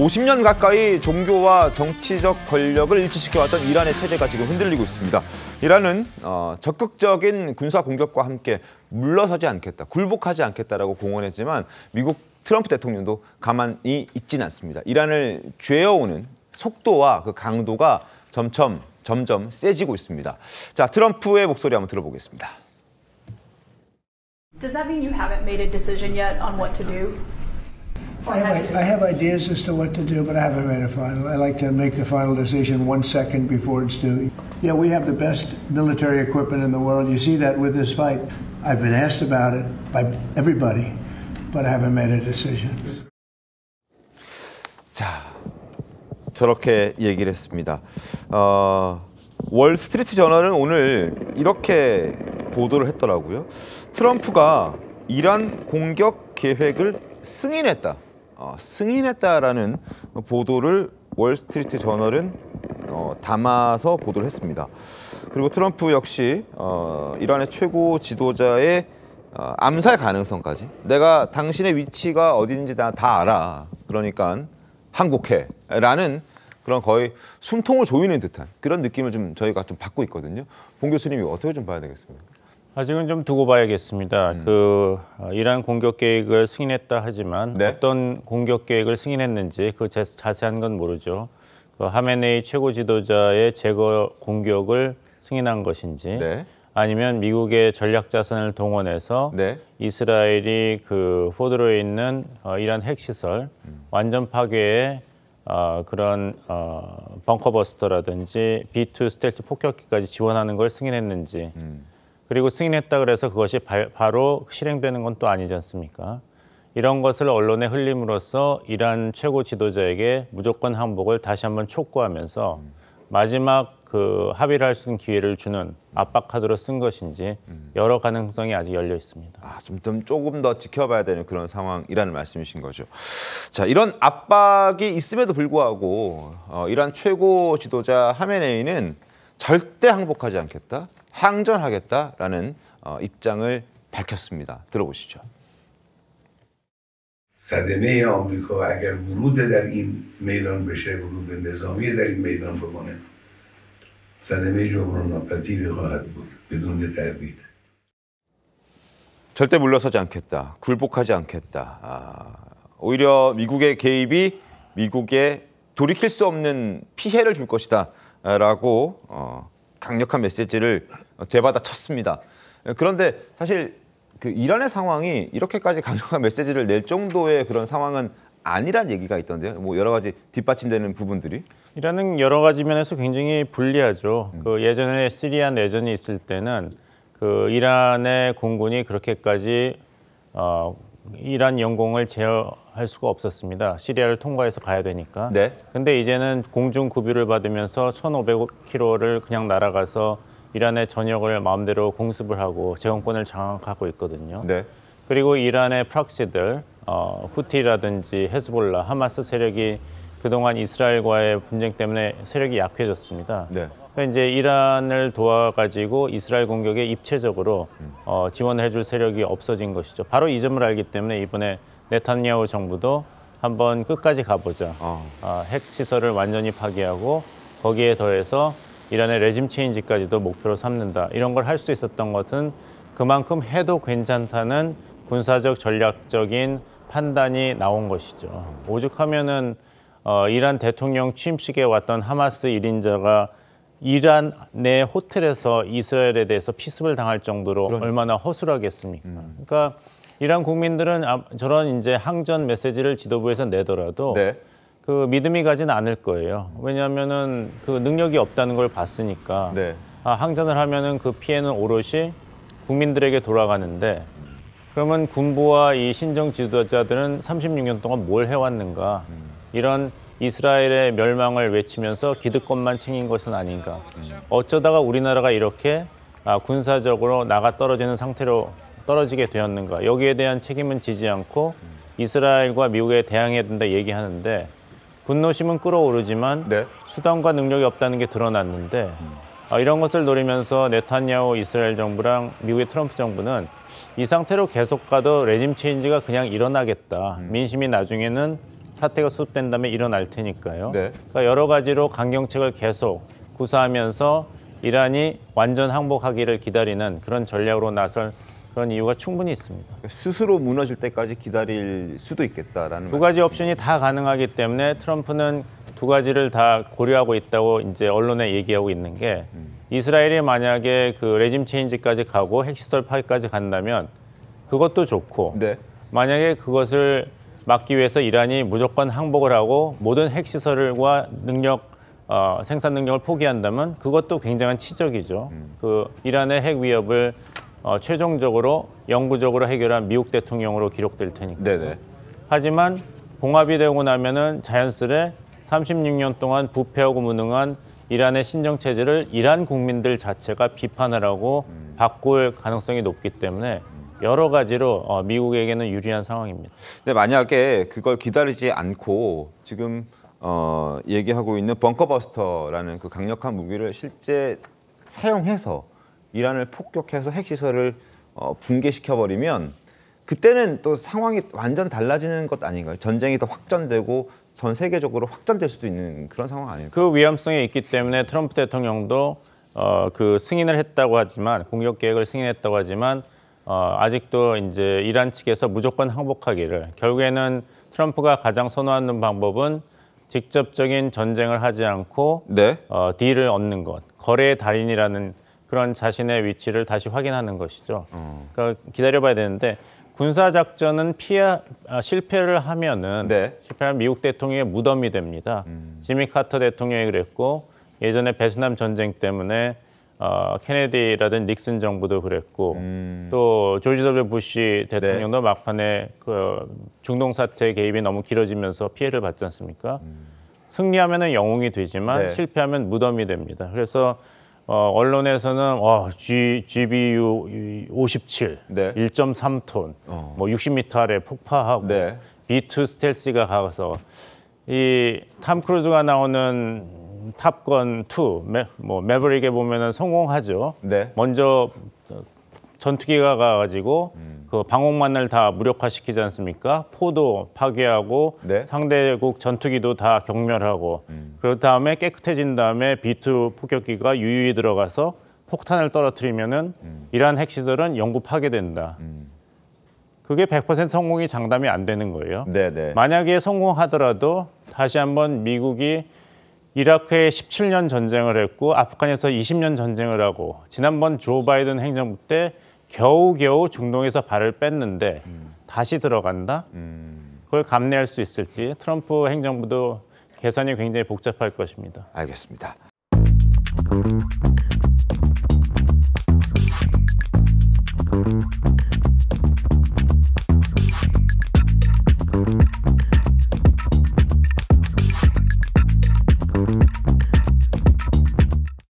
50년 가까이 종교와 정치적 권력을 일치시켜왔던 이란의 체제가 지금 흔들리고 있습니다. 이란은 적극적인 군사 공격과 함께 물러서지 않겠다, 굴복하지 않겠다라고 공언했지만 미국 트럼프 대통령도 가만히 있지는 않습니다. 이란을 죄어오는 속도와 그 강도가 점점 세지고 있습니다. 자, 트럼프의 목소리 한번 들어보겠습니다. Does that mean you haven't made a decision yet on what to do? I have ideas as to what to do, but I haven't made a final. I like to make the final decision 1 second before it's due. Yeah, we have the best military equipment in the world. You see that with this fight. I've been asked about it by everybody, but I haven't made a decision. 자, 저렇게 얘기를 했습니다. 월스트리트 저널은 오늘 이렇게 보도를 했더라고요. 트럼프가 이란 공격 계획을 승인했다라는 보도를 월스트리트 저널은 담아서 보도를 했습니다. 그리고 트럼프 역시 이란의 최고 지도자의 암살 가능성까지, 내가 당신의 위치가 어디인지 다 알아, 그러니까 항복해라는 그런 거의 숨통을 조이는 듯한 그런 느낌을 저희가 받고 있거든요. 봉 교수님이 어떻게 좀 봐야 되겠습니까? 아직은 좀 두고 봐야겠습니다. 이란 공격 계획을 승인했다 하지만 네. 어떤 공격 계획을 승인했는지 그 자세한 건 모르죠. 하메네이 최고 지도자의 제거 공격을 승인한 것인지 네. 아니면 미국의 전략 자산을 동원해서 네. 이스라엘이 포드로에 있는 이란 핵시설 완전 파괴에 그런 벙커버스터라든지 B2 스텔스 폭격기까지 지원하는 걸 승인했는지 그리고 승인했다 그래서 그것이 바로 실행되는 건 또 아니지 않습니까? 이런 것을 언론에 흘림으로써 이란 최고 지도자에게 무조건 항복을 다시 한번 촉구하면서 마지막 합의를 할 수 있는 기회를 주는 압박 카드로 쓴 것인지 여러 가능성이 아직 열려 있습니다. 조금 더 지켜봐야 되는 그런 상황이라는 말씀이신 거죠. 자, 이런 압박이 있음에도 불구하고 이란 최고 지도자 하메네이는 절대 항복하지 않겠다, 항전하겠다라는 입장을 밝혔습니다. 들어보시죠. صدمه آمریکا اگر ورود در این میدان بشه، ورود نظامی در این میدان بکنه، صدمه جبران‌ناپذیری خواهد بود بدون تردید. 절대 물러서지 않겠다, 굴복하지 않겠다. 오히려 미국의 개입이 미국에 돌이킬 수 없는 피해를 줄 것이다라고 강력한 메시지를 되받아쳤습니다. 그런데 사실 이란의 상황이 이렇게까지 강력한 메시지를 낼 정도의 그런 상황은 아니란 얘기가 있던데요. 여러 가지 뒷받침되는 부분들이. 이란은 여러 가지 면에서 굉장히 불리하죠. 예전에 시리아 내전이 있을 때는 이란의 공군이 그렇게까지 이란 영공을 제어할 수가 없었습니다. 시리아를 통과해서 가야 되니까. 네. 근데 이제는 공중 구비를 받으면서 1,500km를 그냥 날아가서 이란의 전역을 마음대로 공습을 하고 제공권을 장악하고 있거든요. 네. 그리고 이란의 프락시들, 후티라든지 헤즈볼라, 하마스 세력이 그동안 이스라엘과의 분쟁 때문에 세력이 약해졌습니다. 네. 그러니까 이제 이란을 도와가지고 이스라엘 공격에 입체적으로 지원을 해줄 세력이 없어진 것이죠. 바로 이 점을 알기 때문에 이번에 네타냐후 정부도 한번 끝까지 가보자. 핵 시설을 완전히 파괴하고 거기에 더해서 이란의 레짐 체인지까지도 목표로 삼는다. 이런 걸 할 수 있었던 것은 그만큼 해도 괜찮다는 군사적 전략적인 판단이 나온 것이죠. 오죽하면은 이란 대통령 취임식에 왔던 하마스 1인자가 이란 내 호텔에서 이스라엘에 대해서 피습을 당할 정도로 얼마나 허술하겠습니까? 그러니까 이란 국민들은 저런 이제 항전 메시지를 지도부에서 내더라도 네. 믿음이 가진 않을 거예요. 왜냐하면은 능력이 없다는 걸 봤으니까. 네. 항전을 하면은 피해는 오롯이 국민들에게 돌아가는데 그러면 군부와 이 신정 지도자들은 36년 동안 뭘 해왔는가? 이런 이스라엘의 멸망을 외치면서 기득권만 챙긴 것은 아닌가? 어쩌다가 우리나라가 이렇게 군사적으로 나가 떨어지는 상태로 떨어지게 되었는가? 여기에 대한 책임은 지지 않고 이스라엘과 미국에 대항해야 된다 얘기하는데 분노심은 끓어오르지만 네. 수단과 능력이 없다는 게 드러났는데 이런 것을 노리면서 네타냐후 이스라엘 정부랑 미국의 트럼프 정부는 이 상태로 계속 가도 레짐 체인지가 그냥 일어나겠다. 민심이 나중에는 사태가 수습된다면 일어날 테니까요. 네. 그러니까 여러 가지로 강경책을 계속 구사하면서 이란이 완전 항복하기를 기다리는 그런 전략으로 나설 그런 이유가 충분히 있습니다. 스스로 무너질 때까지 기다릴 수도 있겠다라는 두 가지 옵션이 다 가능하기 때문에 트럼프는 두 가지를 다 고려하고 있다고 이제 언론에 얘기하고 있는 게 이스라엘이 만약에 그 레짐 체인지까지 가고 핵시설 파괴까지 간다면 그것도 좋고 네. 만약에 그것을 막기 위해서 이란이 무조건 항복을 하고 모든 핵시설과 능력 생산 능력을 포기한다면 그것도 굉장한 치적이죠. 그 이란의 핵 위협을 최종적으로 영구적으로 해결한 미국 대통령으로 기록될 테니까. 네네. 하지만 봉합이 되고 나면은 자연스레 36년 동안 부패하고 무능한 이란의 신정 체제를 이란 국민들 자체가 비판을 하고 바꿀 가능성이 높기 때문에 여러 가지로 미국에게는 유리한 상황입니다. 근데 만약에 그걸 기다리지 않고 지금 얘기하고 있는 벙커버스터라는 그 강력한 무기를 실제 사용해서 이란을 폭격해서 핵시설을 붕괴시켜버리면 그때는 또 상황이 완전 달라지는 것 아닌가요? 전쟁이 더 확전되고 전 세계적으로 확전될 수도 있는 그런 상황 아닐까요? 그 위험성이 있기 때문에 트럼프 대통령도 그 승인을 했다고 하지만 공격 계획을 승인했다고 하지만 아직도 이제 이란 측에서 무조건 항복하기를 결국에는 트럼프가 가장 선호하는 방법은 직접적인 전쟁을 하지 않고 네. 딜을 얻는 것, 거래의 달인이라는 그런 자신의 위치를 다시 확인하는 것이죠. 그러니까 기다려봐야 되는데 군사 작전은 실패를 하면은 네. 실패하면 미국 대통령의 무덤이 됩니다. 지미 카터 대통령이 그랬고 예전에 베트남 전쟁 때문에 케네디라든 닉슨 정부도 그랬고 또 조지 W 부시 대통령도 막판에 그 중동 사태 개입이 너무 길어지면서 피해를 받지 않습니까? 승리하면은 영웅이 되지만 네. 실패하면 무덤이 됩니다. 그래서 언론에서는 GBU 57, 네. 1.3톤, 뭐 60m 아래 폭파하고 네. B2 스텔스가 가서 이 탐 크루즈가 나오는 탑건 2, 매버릭에 보면은 성공하죠. 네. 먼저 전투기가 가가지고 그 방공만을 다 무력화시키지 않습니까? 포도 파괴하고 네. 상대국 전투기도 다 경멸하고 그 다음에 깨끗해진 다음에 B2 폭격기가 유유히 들어가서 폭탄을 떨어뜨리면은 이란 핵시설은 영구 파괴된다. 그게 100% 성공이 장담이 안 되는 거예요. 네네. 만약에 성공하더라도 다시 한번 미국이 이라크에 17년 전쟁을 했고 아프간에서 20년 전쟁을 하고 지난번 조 바이든 행정부 때 겨우겨우 중동에서 발을 뺐는데 다시 들어간다? 그걸 감내할 수 있을지 트럼프 행정부도 계산이 굉장히 복잡할 것입니다. 알겠습니다.